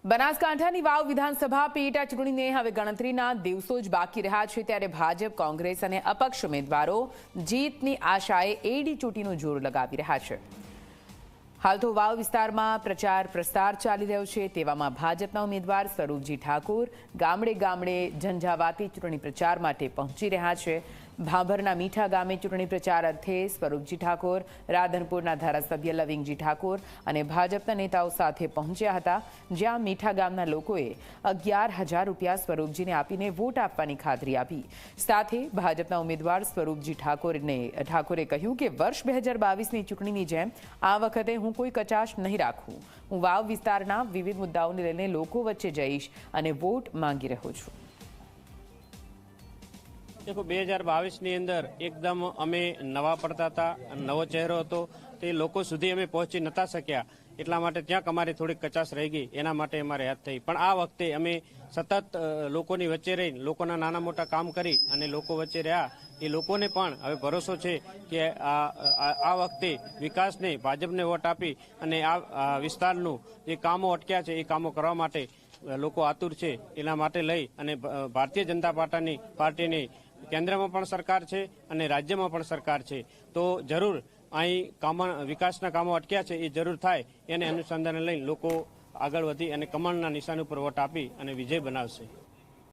બનાસકાંઠાની વાવ વિધાનસભા પેટા ચૂંટણીને હવે ગણતરીના દિવસો જ બાકી રહ્યા છે ત્યારે ભાજપ, કોંગ્રેસ અને અપક્ષ ઉમેદવારો જીતની આશાએ એડી ચોટીનું જોર લગાવી રહ્યા છે। હાલ તો વાવ વિસ્તારમાં પ્રચાર પ્રસાર ચાલી રહ્યો છે। તેવામાં ભાજપના ઉમેદવાર સ્વરૂપજી ઠાકોર ગામડે ગામડે ઝંઝાવાતી ચૂંટણી પ્રચાર માટે પહોંચી રહ્યા છે। ભાભરના મીઠા ગામે ચૂંટણી પ્રચાર અર્થે સ્વરૂપજી ઠાકોર રાધનપુરના ધારાસભ્ય લવિંગજી ઠાકોર અને ભાજપના નેતાઓ સાથે પહોંચ્યા હતા, જ્યાં મીઠા ગામના લોકોએ 11,000 રૂપિયા સ્વરૂપજીને આપીને વોટ આપવાની ખાતરી આપી। સાથે ભાજપના ઉમેદવાર સ્વરૂપજી ઠાકોરે કહ્યું કે વર્ષ 2022ની ચૂંટણીની જેમ આ વખતે હું કોઈ કચાશ નહીં રાખું। હું વાવ વિસ્તારના વિવિધ મુદ્દાઓને લઈને લોકો વચ્ચે જઈશ અને વોટ માંગી રહ્યો છું। देखो 2022ની અંદર એકદમ અમે નવા પડતા હતા, નવો ચહેરો હતો, તે લોકો સુધી અમે પહોંચી નતા શક્યા, એટલા માટે ત્યાં અમારી થોડીક કચાશ રહી ગઈ, એના માટે અમારે યાદ થઈ। પણ આ વખતે અમે સતત લોકોની વચ્ચે રહીને લોકોના નાના મોટા કામ કરી અને લોકો વચ્ચે રહ્યા। એ લોકોને પણ હવે ભરોસો છે કે આ વખતે વિકાસને ભાજપને વોટ આપી અને આ વિસ્તારનું જે કામો અટક્યા છે એ કામો કરવા માટે લોકો આતુર છે। એના માટે લઈ અને ભારતીય જનતા પાર્ટીની કેન્દ્રમાં પણ સરકાર છે અને રાજ્યમાં પણ સરકાર છે, તો જરૂર અહીં વિકાસના કામો અટક્યા છે એ જરૂર થાય, એને અનુસંધાને લઈને લોકો આગળ વધી અને કમળના નિશાન ઉપર વોટ આપી અને વિજય બનાવશે।